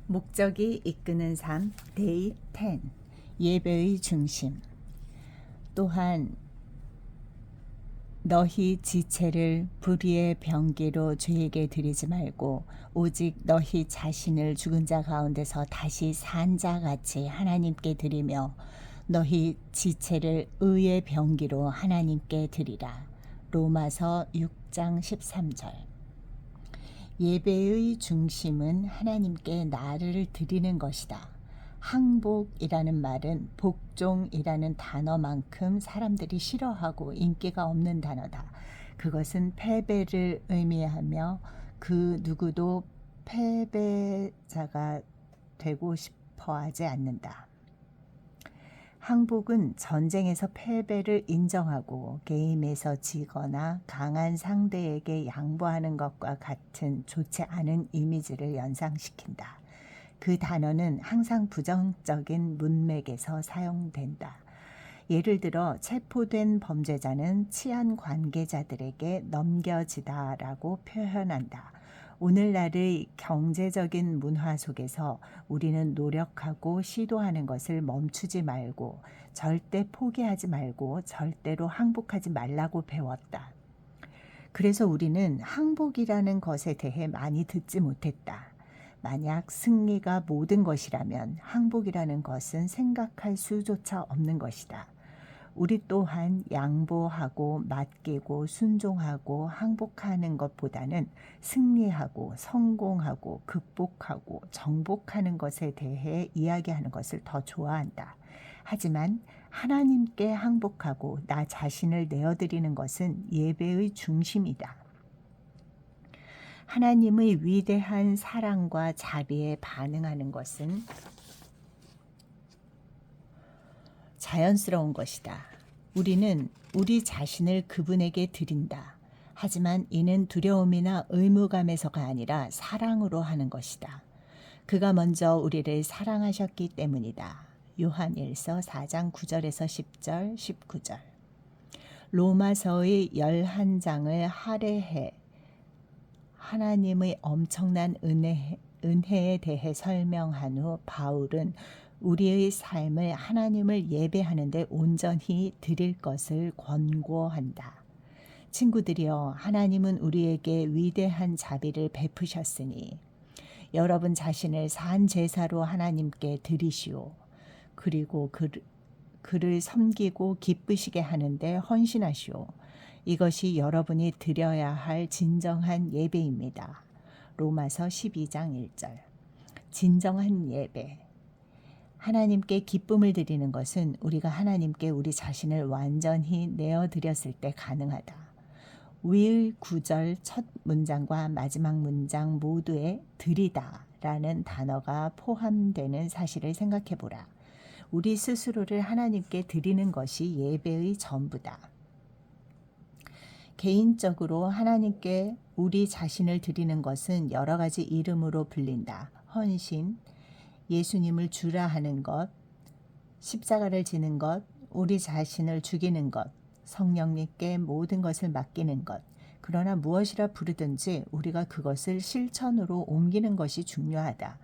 목적이 이끄는 삶 데이 10 예배의 중심. 또한 너희 지체를 불의의 병기로 죄에게 드리지 말고 오직 너희 자신을 죽은 자 가운데서 다시 산 자같이 하나님께 드리며 너희 지체를 의의 병기로 하나님께 드리라. 로마서 6장 13절. 예배의 중심은 하나님께 나를 드리는 것이다. 항복이라는 말은 복종이라는 단어만큼 사람들이 싫어하고 인기가 없는 단어다. 그것은 패배를 의미하며 그 누구도 패배자가 되고 싶어 하지 않는다. 항복은 전쟁에서 패배를 인정하고 게임에서 지거나 강한 상대에게 양보하는 것과 같은 좋지 않은 이미지를 연상시킨다. 그 단어는 항상 부정적인 문맥에서 사용된다. 예를 들어 체포된 범죄자는 치안 관계자들에게 넘겨지다라고 표현한다. 오늘날의 경제적인 문화 속에서 우리는 노력하고 시도하는 것을 멈추지 말고 절대 포기하지 말고 절대로 항복하지 말라고 배웠다. 그래서 우리는 항복이라는 것에 대해 많이 듣지 못했다. 만약 승리가 모든 것이라면 항복이라는 것은 생각할 수조차 없는 것이다. 우리 또한 양보하고 맡기고 순종하고 항복하는 것보다는 승리하고 성공하고 극복하고 정복하는 것에 대해 이야기하는 것을 더 좋아한다. 하지만 하나님께 항복하고 나 자신을 내어드리는 것은 예배의 중심이다. 하나님의 위대한 사랑과 자비에 반응하는 것은 자연스러운 것이다. 우리는 우리 자신을 그분에게 드린다. 하지만 이는 두려움이나 의무감에서가 아니라 사랑으로 하는 것이다. 그가 먼저 우리를 사랑하셨기 때문이다. 요한일서 4장 9절에서 10절, 19절. 로마서의 11장을 할애해 하나님의 엄청난 은혜에 대해 설명한 후 바울은 우리의 삶을 하나님을 예배하는 데 온전히 드릴 것을 권고한다. 친구들이여, 하나님은 우리에게 위대한 자비를 베푸셨으니 여러분 자신을 산 제사로 하나님께 드리시오. 그리고 그를 섬기고 기쁘시게 하는데 헌신하시오. 이것이 여러분이 드려야 할 진정한 예배입니다. 로마서 12장 1절. 진정한 예배. 하나님께 기쁨을 드리는 것은 우리가 하나님께 우리 자신을 완전히 내어드렸을 때 가능하다. 위 구절 첫 문장과 마지막 문장 모두에 드리다 라는 단어가 포함되는 사실을 생각해 보라. 우리 스스로를 하나님께 드리는 것이 예배의 전부다. 개인적으로 하나님께 우리 자신을 드리는 것은 여러 가지 이름으로 불린다. 헌신, 예수님을 주라 하는 것, 십자가를 지는 것, 우리 자신을 죽이는 것, 성령님께 모든 것을 맡기는 것. 그러나 무엇이라 부르든지 우리가 그것을 실천으로 옮기는 것이 중요하다.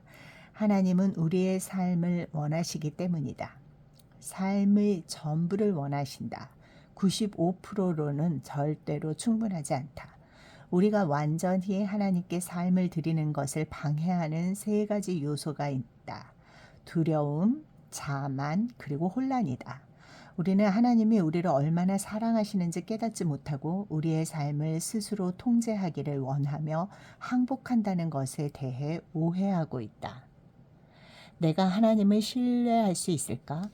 하나님은 우리의 삶을 원하시기 때문이다. 삶의 전부를 원하신다. 95%로는 절대로 충분하지 않다. 우리가 완전히 하나님께 삶을 드리는 것을 방해하는 세 가지 요소가 있다. 두려움, 자만, 그리고 혼란이다. 우리는 하나님이 우리를 얼마나 사랑하시는지 깨닫지 못하고 우리의 삶을 스스로 통제하기를 원하며 항복한다는 것에 대해 오해하고 있다. 내가 하나님을 신뢰할 수 있을까?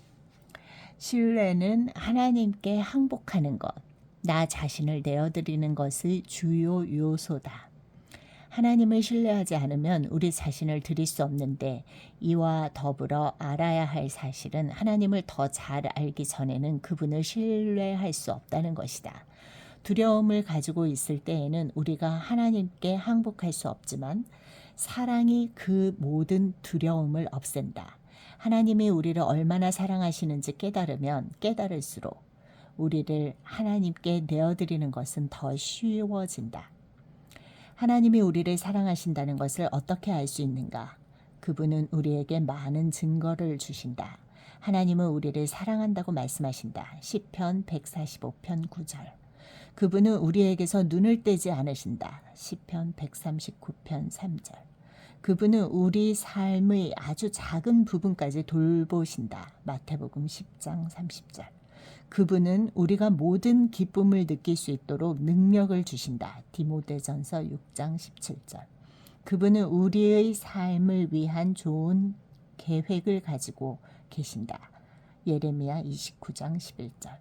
신뢰는 하나님께 항복하는 것, 나 자신을 내어드리는 것의 주요 요소다. 하나님을 신뢰하지 않으면 우리 자신을 드릴 수 없는데 이와 더불어 알아야 할 사실은 하나님을 더 잘 알기 전에는 그분을 신뢰할 수 없다는 것이다. 두려움을 가지고 있을 때에는 우리가 하나님께 항복할 수 없지만 사랑이 그 모든 두려움을 없앤다. 하나님이 우리를 얼마나 사랑하시는지 깨달으면 깨달을수록 우리를 하나님께 내어드리는 것은 더 쉬워진다. 하나님이 우리를 사랑하신다는 것을 어떻게 알 수 있는가? 그분은 우리에게 많은 증거를 주신다. 하나님은 우리를 사랑한다고 말씀하신다. 시편 145편 9절. 그분은 우리에게서 눈을 떼지 않으신다. 시편 139편 3절. 그분은 우리 삶의 아주 작은 부분까지 돌보신다. 마태복음 10장 30절. 그분은 우리가 모든 기쁨을 느낄 수 있도록 능력을 주신다. 디모데전서 6장 17절. 그분은 우리의 삶을 위한 좋은 계획을 가지고 계신다. 예레미야 29장 11절.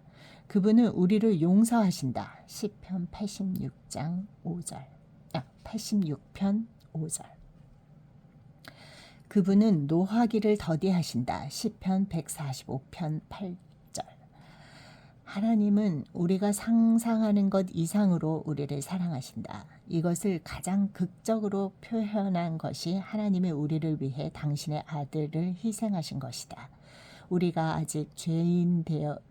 그분은 우리를 용서하신다. 시편 86장 5절. 86편 5절. 그분은 노하기를 더디하신다. 시편 145편 8절. 하나님은 우리가 상상하는 것 이상으로 우리를 사랑하신다. 이것을 가장 극적으로 표현한 것이 하나님이 우리를 위해 당신의 아들을 희생하신 것이다. 우리가 아직 죄인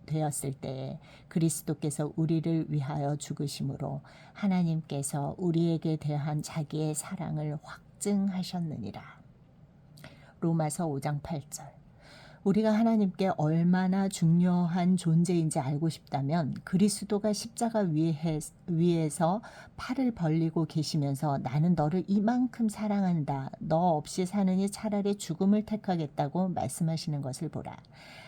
되었을 때에 그리스도께서 우리를 위하여 죽으심으로 하나님께서 우리에게 대한 자기의 사랑을 확증하셨느니라. 로마서 5장 8절. 우리가 하나님께 얼마나 중요한 존재인지 알고 싶다면 그리스도가 십자가 위에서 팔을 벌리고 계시면서 나는 너를 이만큼 사랑한다. 너 없이 사느니 차라리 죽음을 택하겠다고 말씀하시는 것을 보라.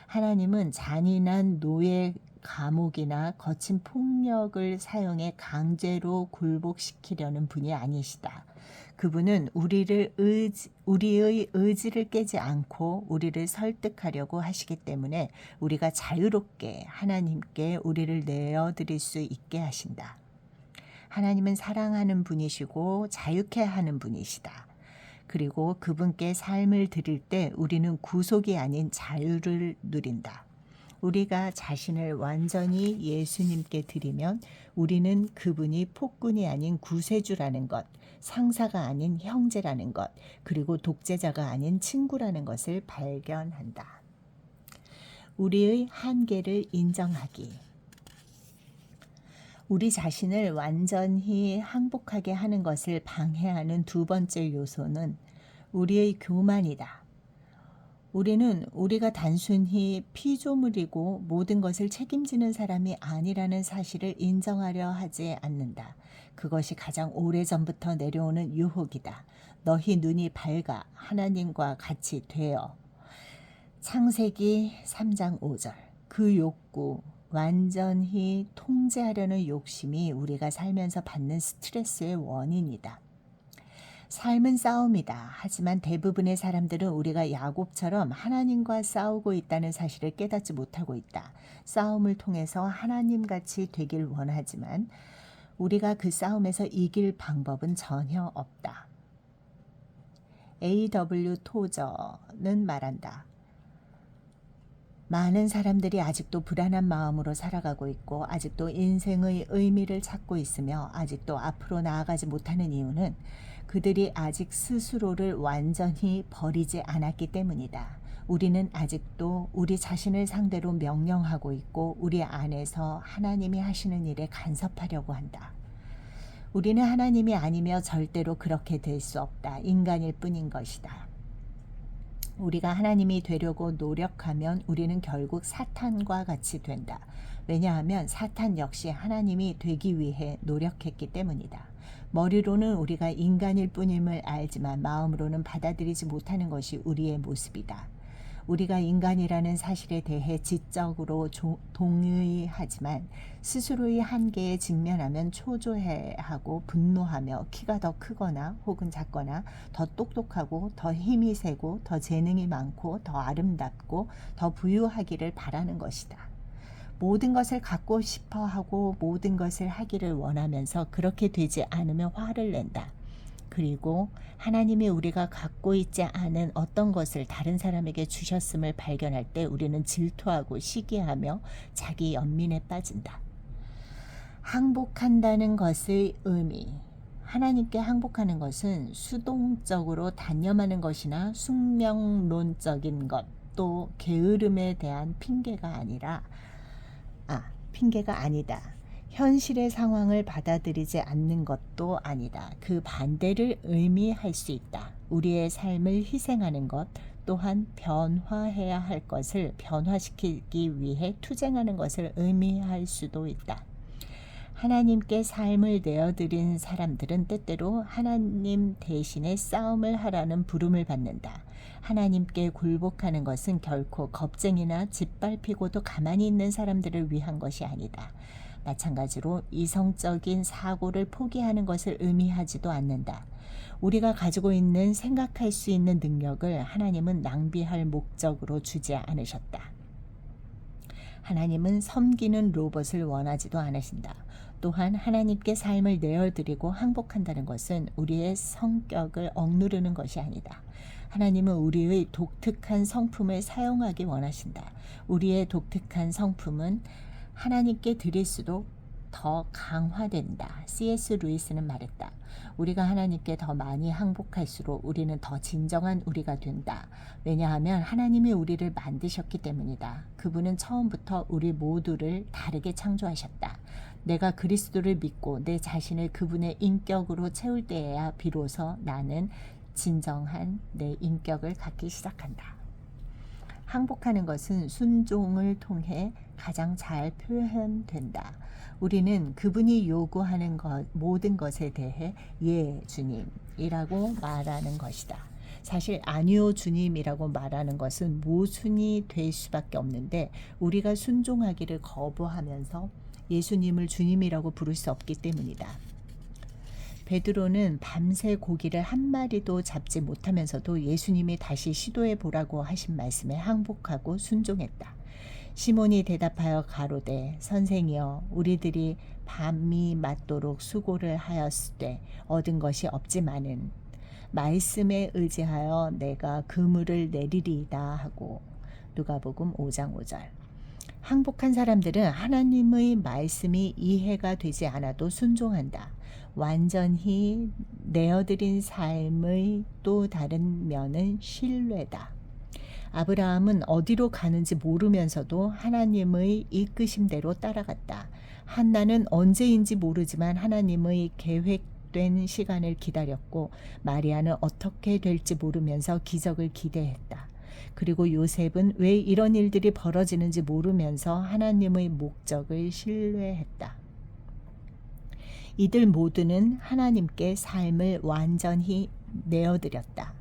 하나님은 잔인한 노예 감옥이나 거친 폭력을 사용해 강제로 굴복시키려는 분이 아니시다. 그분은 우리의 의지를 깨지 않고 우리를 설득하려고 하시기 때문에 우리가 자유롭게 하나님께 우리를 내어드릴 수 있게 하신다. 하나님은 사랑하는 분이시고 자유케 하는 분이시다. 그리고 그분께 삶을 드릴 때 우리는 구속이 아닌 자유를 누린다. 우리가 자신을 완전히 예수님께 드리면 우리는 그분이 폭군이 아닌 구세주라는 것, 상사가 아닌 형제라는 것, 그리고 독재자가 아닌 친구라는 것을 발견한다. 우리의 한계를 인정하기. 우리 자신을 완전히 항복하게 하는 것을 방해하는 두 번째 요소는 우리의 교만이다. 우리는 우리가 단순히 피조물이고 모든 것을 책임지는 사람이 아니라는 사실을 인정하려 하지 않는다. 그것이 가장 오래전부터 내려오는 유혹이다. 너희 눈이 밝아 하나님과 같이 되어. 창세기 3장 5절. 그 욕구, 완전히 통제하려는 욕심이 우리가 살면서 받는 스트레스의 원인이다. 삶은 싸움이다. 하지만 대부분의 사람들은 우리가 야곱처럼 하나님과 싸우고 있다는 사실을 깨닫지 못하고 있다. 싸움을 통해서 하나님같이 되길 원하지만 우리가 그 싸움에서 이길 방법은 전혀 없다. A.W. 토저는 말한다. 많은 사람들이 아직도 불안한 마음으로 살아가고 있고 아직도 인생의 의미를 찾고 있으며 아직도 앞으로 나아가지 못하는 이유는 그들이 아직 스스로를 완전히 버리지 않았기 때문이다. 우리는 아직도 우리 자신을 상대로 명령하고 있고 우리 안에서 하나님이 하시는 일에 간섭하려고 한다. 우리는 하나님이 아니며 절대로 그렇게 될 수 없다. 인간일 뿐인 것이다. 우리가 하나님이 되려고 노력하면 우리는 결국 사탄과 같이 된다. 왜냐하면 사탄 역시 하나님이 되기 위해 노력했기 때문이다. 머리로는 우리가 인간일 뿐임을 알지만 마음으로는 받아들이지 못하는 것이 우리의 모습이다. 우리가 인간이라는 사실에 대해 지적으로 동의하지만 스스로의 한계에 직면하면 초조해하고 분노하며 키가 더 크거나 혹은 작거나 더 똑똑하고 더 힘이 세고 더 재능이 많고 더 아름답고 더 부유하기를 바라는 것이다. 모든 것을 갖고 싶어 하고 모든 것을 하기를 원하면서 그렇게 되지 않으면 화를 낸다. 그리고 하나님이 우리가 갖고 있지 않은 어떤 것을 다른 사람에게 주셨음을 발견할 때 우리는 질투하고 시기하며 자기 연민에 빠진다. 항복한다는 것의 의미. 하나님께 항복하는 것은 수동적으로 단념하는 것이나 숙명론적인 것, 또 게으름에 대한 핑계가 아니다. 현실의 상황을 받아들이지 않는 것도 아니다. 그 반대를 의미할 수 있다. 우리의 삶을 희생하는 것, 또한 변화해야 할 것을 변화시키기 위해 투쟁하는 것을 의미할 수도 있다. 하나님께 삶을 내어드린 사람들은 때때로 하나님 대신에 싸움을 하라는 부름을 받는다. 하나님께 굴복하는 것은 결코 겁쟁이나 짓밟히고도 가만히 있는 사람들을 위한 것이 아니다. 마찬가지로 이성적인 사고를 포기하는 것을 의미하지도 않는다. 우리가 가지고 있는 생각할 수 있는 능력을 하나님은 낭비할 목적으로 주지 않으셨다. 하나님은 섬기는 로봇을 원하지도 않으신다. 또한 하나님께 삶을 내어드리고 항복한다는 것은 우리의 성격을 억누르는 것이 아니다. 하나님은 우리의 독특한 성품을 사용하기 원하신다. 우리의 독특한 성품은 하나님께 드릴수록 더 강화된다. C.S. 루이스는 말했다. 우리가 하나님께 더 많이 항복할수록 우리는 더 진정한 우리가 된다. 왜냐하면 하나님이 우리를 만드셨기 때문이다. 그분은 처음부터 우리 모두를 다르게 창조하셨다. 내가 그리스도를 믿고 내 자신을 그분의 인격으로 채울 때에야 비로소 나는 진정한 내 인격을 갖기 시작한다. 항복하는 것은 순종을 통해 가장 잘 표현된다. 우리는 그분이 요구하는 모든 것에 대해 예 주님이라고 말하는 것이다. 사실 아니요 주님이라고 말하는 것은 모순이 될 수밖에 없는데 우리가 순종하기를 거부하면서 예수님을 주님이라고 부를 수 없기 때문이다. 베드로는 밤새 고기를 한 마리도 잡지 못하면서도 예수님이 다시 시도해 보라고 하신 말씀에 항복하고 순종했다. 시몬이 대답하여 가로되 선생이여 우리들이 밤이 맞도록 수고를 하였으되 얻은 것이 없지만은 말씀에 의지하여 내가 그물을 내리리이다 하고 누가복음 5장 5절. 항복한 사람들은 하나님의 말씀이 이해가 되지 않아도 순종한다. 완전히 내어드린 삶의 또 다른 면은 신뢰다. 아브라함은 어디로 가는지 모르면서도 하나님의 이끄심대로 따라갔다. 한나는 언제인지 모르지만 하나님의 계획된 시간을 기다렸고 마리아는 어떻게 될지 모르면서 기적을 기대했다. 그리고 요셉은 왜 이런 일들이 벌어지는지 모르면서 하나님의 목적을 신뢰했다. 이들 모두는 하나님께 삶을 완전히 내어드렸다.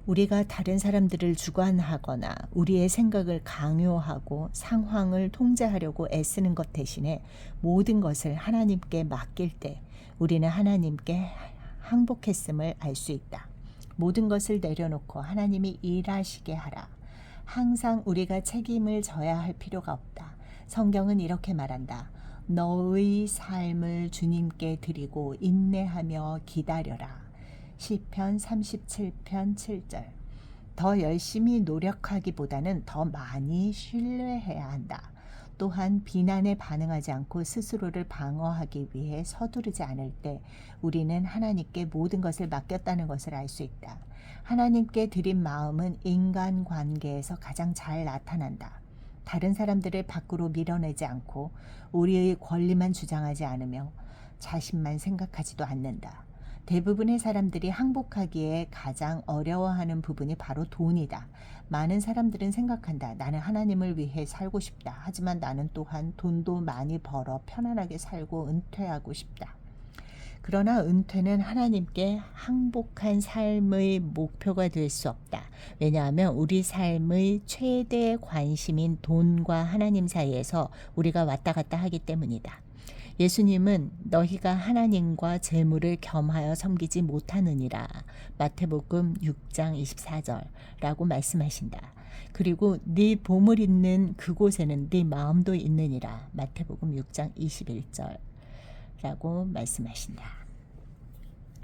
우리가 다른 사람들을 주관하거나 우리의 생각을 강요하고 상황을 통제하려고 애쓰는 것 대신에 모든 것을 하나님께 맡길 때 우리는 하나님께 항복했음을 알 수 있다. 모든 것을 내려놓고 하나님이 일하시게 하라. 항상 우리가 책임을 져야 할 필요가 없다. 성경은 이렇게 말한다. 너의 삶을 주님께 드리고 인내하며 기다려라. 시편 37편 7절. 더 열심히 노력하기보다는 더 많이 신뢰해야 한다. 또한 비난에 반응하지 않고 스스로를 방어하기 위해 서두르지 않을 때 우리는 하나님께 모든 것을 맡겼다는 것을 알 수 있다. 하나님께 드린 마음은 인간관계에서 가장 잘 나타난다. 다른 사람들을 밖으로 밀어내지 않고 우리의 권리만 주장하지 않으며 자신만 생각하지도 않는다. 대부분의 사람들이 항복하기에 가장 어려워하는 부분이 바로 돈이다. 많은 사람들은 생각한다. 나는 하나님을 위해 살고 싶다. 하지만 나는 또한 돈도 많이 벌어 편안하게 살고 은퇴하고 싶다. 그러나 은퇴는 하나님께 항복한 삶의 목표가 될 수 없다. 왜냐하면 우리 삶의 최대 관심인 돈과 하나님 사이에서 우리가 왔다 갔다 하기 때문이다. 예수님은 너희가 하나님과 재물을 겸하여 섬기지 못하느니라. 마태복음 6장 24절라고 말씀하신다. 그리고 네 보물 있는 그곳에는 네 마음도 있느니라. 마태복음 6장 21절라고 말씀하신다.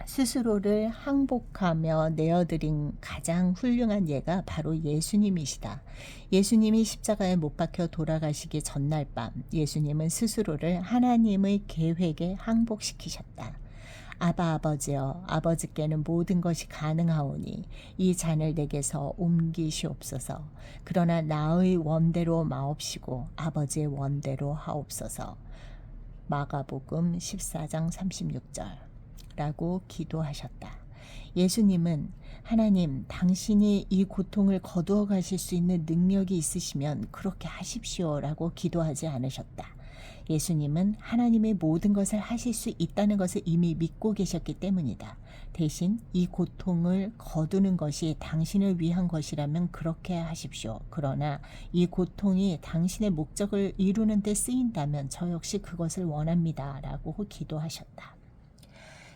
스스로를 항복하며 내어드린 가장 훌륭한 예가 바로 예수님이시다. 예수님이 십자가에 못 박혀 돌아가시기 전날 밤 예수님은 스스로를 하나님의 계획에 항복시키셨다. 아바 아버지여 아버지께는 모든 것이 가능하오니 이 잔을 내게서 옮기시옵소서. 그러나 나의 원대로 마옵시고 아버지의 원대로 하옵소서. 마가복음 14장 36절 라고 기도하셨다. 예수님은 하나님, 당신이 이 고통을 거두어 가실 수 있는 능력이 있으시면 그렇게 하십시오라고 기도하지 않으셨다. 예수님은 하나님의 모든 것을 하실 수 있다는 것을 이미 믿고 계셨기 때문이다. 대신 이 고통을 거두는 것이 당신을 위한 것이라면 그렇게 하십시오. 그러나 이 고통이 당신의 목적을 이루는 데 쓰인다면 저 역시 그것을 원합니다. 라고 기도하셨다.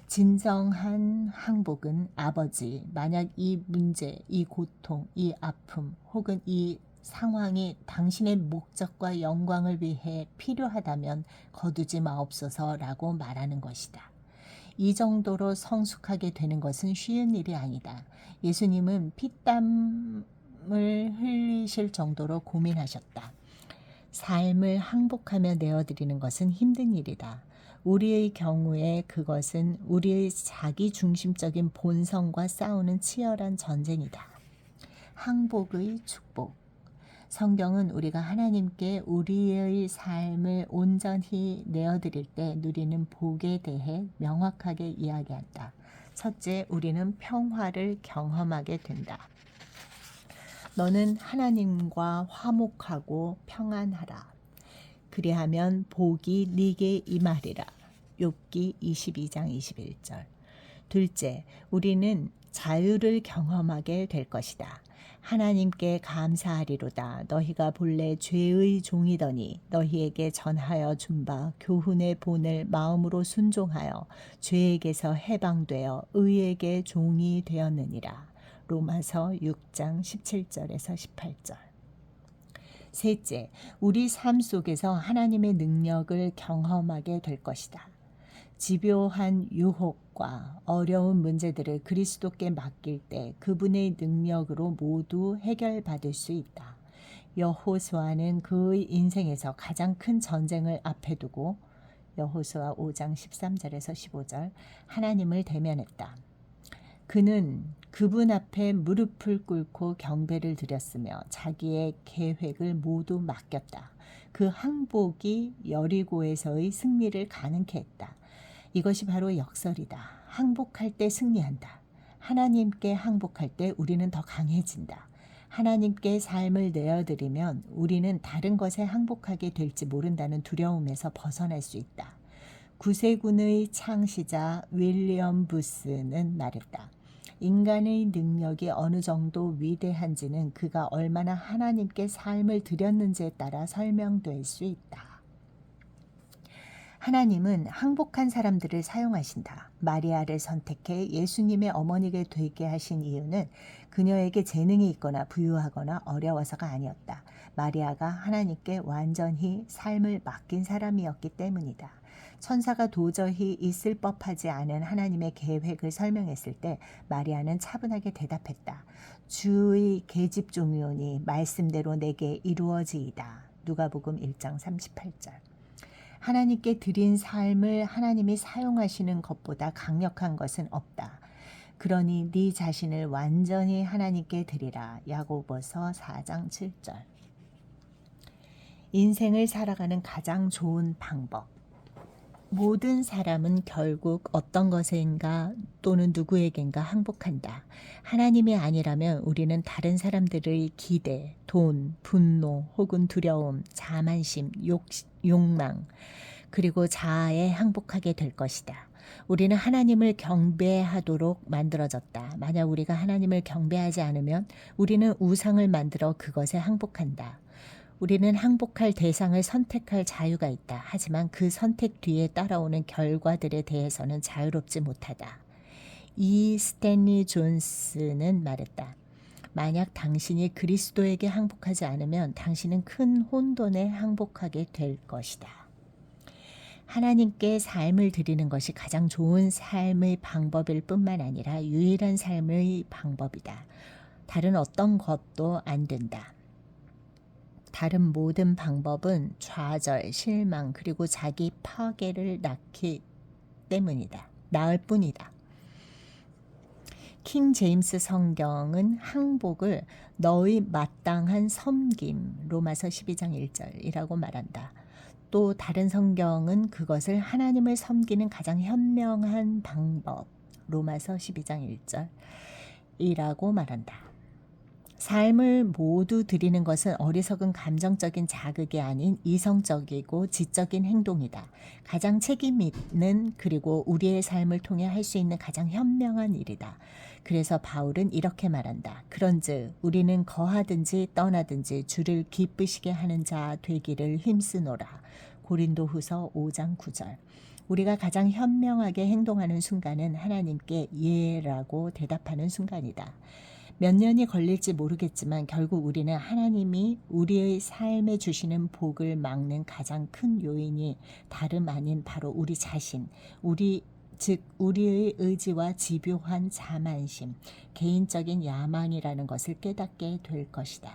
진정한 항복은 아버지, 만약 이 문제, 이 고통, 이 아픔 혹은 이 상황이 당신의 목적과 영광을 위해 필요하다면 거두지 마옵소서라고 말하는 것이다. 이 정도로 성숙하게 되는 것은 쉬운 일이 아니다. 예수님은 피땀을 흘리실 정도로 고민하셨다. 삶을 항복하며 내어드리는 것은 힘든 일이다. 우리의 경우에 그것은 우리의 자기 중심적인 본성과 싸우는 치열한 전쟁이다. 항복의 축복. 성경은 우리가 하나님께 우리의 삶을 온전히 내어드릴 때 누리는 복에 대해 명확하게 이야기한다. 첫째, 우리는 평화를 경험하게 된다. 너는 하나님과 화목하고 평안하라. 그리하면 복이 네게 임하리라. 욥기 22장 21절. 둘째, 우리는 자유를 경험하게 될 것이다. 하나님께 감사하리로다. 너희가 본래 죄의 종이더니 너희에게 전하여 준 바 교훈의 본을 마음으로 순종하여 죄에게서 해방되어 의에게 종이 되었느니라. 로마서 6장 17절에서 18절. 셋째, 우리 삶 속에서 하나님의 능력을 경험하게 될 것이다. 집요한 유혹과 어려운 문제들을 그리스도께 맡길 때 그분의 능력으로 모두 해결받을 수 있다. 여호수아는 그의 인생에서 가장 큰 전쟁을 앞에 두고 여호수아 5장 13절에서 15절 하나님을 대면했다. 그는 그분 앞에 무릎을 꿇고 경배를 드렸으며 자기의 계획을 모두 맡겼다. 그 항복이 여리고에서의 승리를 가능케 했다. 이것이 바로 역설이다. 항복할 때 승리한다. 하나님께 항복할 때 우리는 더 강해진다. 하나님께 삶을 내어드리면 우리는 다른 것에 항복하게 될지 모른다는 두려움에서 벗어날 수 있다. 구세군의 창시자 윌리엄 부스는 말했다. 인간의 능력이 어느 정도 위대한지는 그가 얼마나 하나님께 삶을 드렸는지에 따라 설명될 수 있다. 하나님은 항복한 사람들을 사용하신다. 마리아를 선택해 예수님의 어머니가 되게 하신 이유는 그녀에게 재능이 있거나 부유하거나 어려워서가 아니었다. 마리아가 하나님께 완전히 삶을 맡긴 사람이었기 때문이다. 천사가 도저히 있을 법하지 않은 하나님의 계획을 설명했을 때 마리아는 차분하게 대답했다. 주의 계집종이오니 말씀대로 내게 이루어지이다. 누가복음 1장 38절. 하나님께 드린 삶을 하나님이 사용하시는 것보다 강력한 것은 없다. 그러니 네 자신을 완전히 하나님께 드리라. 야고보서 4장 7절. 인생을 살아가는 가장 좋은 방법. 모든 사람은 결국 어떤 것인가 또는 누구에겐가 항복한다. 하나님이 아니라면 우리는 다른 사람들의 기대, 돈, 분노 혹은 두려움, 자만심, 욕망 그리고 자아에 항복하게 될 것이다. 우리는 하나님을 경배하도록 만들어졌다. 만약 우리가 하나님을 경배하지 않으면 우리는 우상을 만들어 그것에 항복한다. 우리는 항복할 대상을 선택할 자유가 있다. 하지만 그 선택 뒤에 따라오는 결과들에 대해서는 자유롭지 못하다. 이 스탠리 존스는 말했다. 만약 당신이 그리스도에게 항복하지 않으면 당신은 큰 혼돈에 항복하게 될 것이다. 하나님께 삶을 드리는 것이 가장 좋은 삶의 방법일 뿐만 아니라 유일한 삶의 방법이다. 다른 어떤 것도 안 된다. 다른 모든 방법은 좌절, 실망, 그리고 자기 파괴를 낳기 때문이다. 낳을 뿐이다. 킹 제임스 성경은 항복을 너의 마땅한 섬김, 로마서 12장 1절이라고 말한다. 또 다른 성경은 그것을 하나님을 섬기는 가장 현명한 방법, 로마서 12장 1절이라고 말한다. 삶을 모두 드리는 것은 어리석은 감정적인 자극이 아닌 이성적이고 지적인 행동이다. 가장 책임 있는 그리고 우리의 삶을 통해 할 수 있는 가장 현명한 일이다. 그래서 바울은 이렇게 말한다. 그런즉 우리는 거하든지 떠나든지 주를 기쁘시게 하는 자 되기를 힘쓰노라. 고린도후서 5장 9절. 우리가 가장 현명하게 행동하는 순간은 하나님께 예라고 대답하는 순간이다. 몇 년이 걸릴지 모르겠지만 결국 우리는 하나님이 우리의 삶에 주시는 복을 막는 가장 큰 요인이 다름 아닌 바로 우리 자신, 즉 우리의 의지와 집요한 자만심, 개인적인 야망이라는 것을 깨닫게 될 것이다.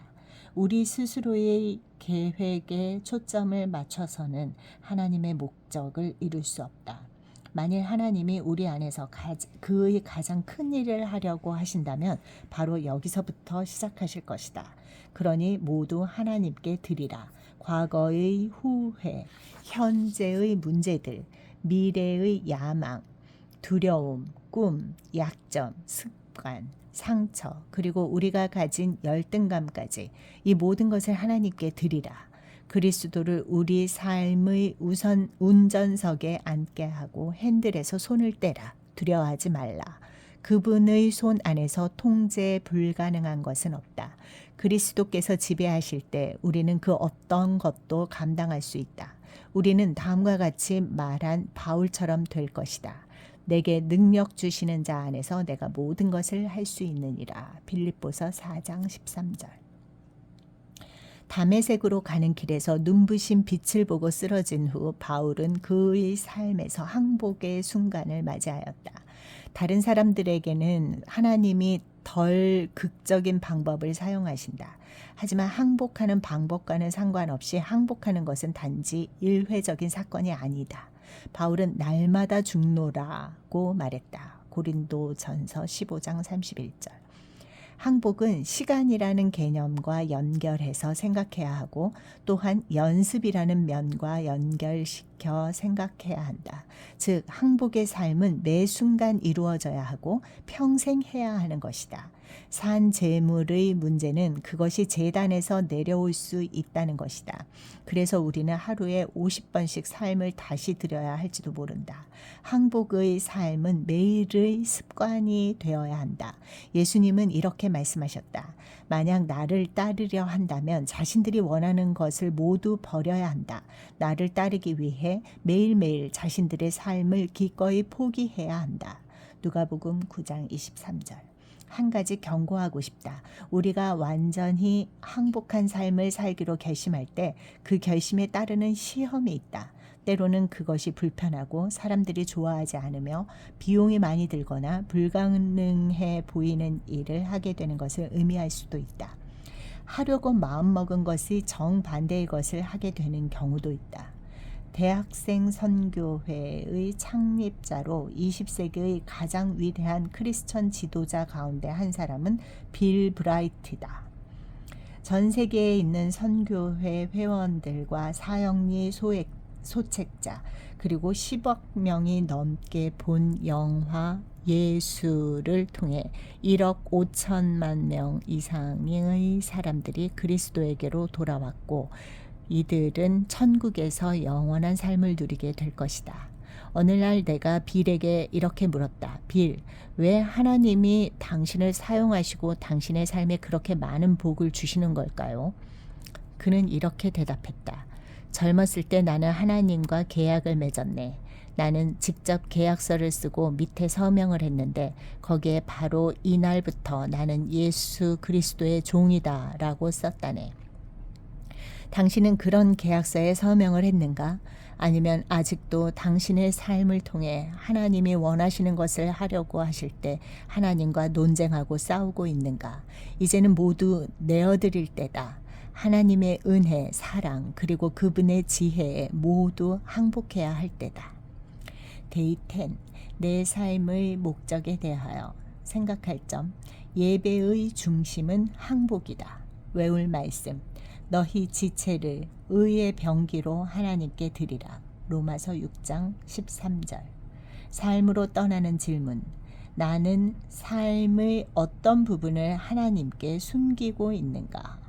우리 스스로의 계획에 초점을 맞춰서는 하나님의 목적을 이룰 수 없다. 만일 하나님이 우리 안에서 그의 가장 큰 일을 하려고 하신다면 바로 여기서부터 시작하실 것이다. 그러니 모두 하나님께 드리라. 과거의 후회, 현재의 문제들, 미래의 야망, 두려움, 꿈, 약점, 습관, 상처, 그리고 우리가 가진 열등감까지 이 모든 것을 하나님께 드리라. 그리스도를 우리 삶의 우선 운전석에 앉게 하고 핸들에서 손을 떼라. 두려워하지 말라. 그분의 손 안에서 통제 불가능한 것은 없다. 그리스도께서 지배하실 때 우리는 그 어떤 것도 감당할 수 있다. 우리는 다음과 같이 말한 바울처럼 될 것이다. 내게 능력 주시는 자 안에서 내가 모든 것을 할 수 있느니라. 빌립보서 4장 13절. 다메섹으로 가는 길에서 눈부신 빛을 보고 쓰러진 후 바울은 그의 삶에서 항복의 순간을 맞이하였다. 다른 사람들에게는 하나님이 덜 극적인 방법을 사용하신다. 하지만 항복하는 방법과는 상관없이 항복하는 것은 단지 일회적인 사건이 아니다. 바울은 날마다 죽노라고 말했다. 고린도전서 15장 31절. 항복은 시간이라는 개념과 연결해서 생각해야 하고 또한 연습이라는 면과 연결시켜 생각해야 한다. 즉 항복의 삶은 매 순간 이루어져야 하고 평생 해야 하는 것이다. 산 제물의 문제는 그것이 제단에서 내려올 수 있다는 것이다. 그래서 우리는 하루에 50번씩 삶을 다시 드려야 할지도 모른다. 항복의 삶은 매일의 습관이 되어야 한다. 예수님은 이렇게 말씀하셨다. 만약 나를 따르려 한다면 자신들이 원하는 것을 모두 버려야 한다. 나를 따르기 위해 매일매일 자신들의 삶을 기꺼이 포기해야 한다. 누가복음 9장 23절. 한 가지 경고하고 싶다. 우리가 완전히 항복한 삶을 살기로 결심할 때 그 결심에 따르는 시험이 있다. 때로는 그것이 불편하고 사람들이 좋아하지 않으며 비용이 많이 들거나 불가능해 보이는 일을 하게 되는 것을 의미할 수도 있다. 하려고 마음먹은 것이 정반대의 것을 하게 되는 경우도 있다. 대학생 선교회의 창립자로 20세기의 가장 위대한 크리스천 지도자 가운데 한 사람은 빌 브라이트다. 전 세계에 있는 선교회 회원들과 사형리 소책자 그리고 10억 명이 넘게 본 영화 예수를 통해 1억 5천만 명 이상의 사람들이 그리스도에게로 돌아왔고 이들은 천국에서 영원한 삶을 누리게 될 것이다. 어느 날 내가 빌에게 이렇게 물었다. 빌, 왜 하나님이 당신을 사용하시고 당신의 삶에 그렇게 많은 복을 주시는 걸까요? 그는 이렇게 대답했다. 젊었을 때 나는 하나님과 계약을 맺었네. 나는 직접 계약서를 쓰고 밑에 서명을 했는데 거기에 바로 이날부터 나는 예수 그리스도의 종이다 라고 썼다네. 당신은 그런 계약서에 서명을 했는가? 아니면 아직도 당신의 삶을 통해 하나님이 원하시는 것을 하려고 하실 때 하나님과 논쟁하고 싸우고 있는가? 이제는 모두 내어드릴 때다. 하나님의 은혜, 사랑, 그리고 그분의 지혜에 모두 항복해야 할 때다. 데이 10. 내 삶의 목적에 대하여 생각할 점. 예배의 중심은 항복이다. 외울 말씀. 너희 지체를 의의 병기로 하나님께 드리라. 로마서 6장 13절. 삶으로 떠나는 질문. 나는 삶의 어떤 부분을 하나님께 숨기고 있는가?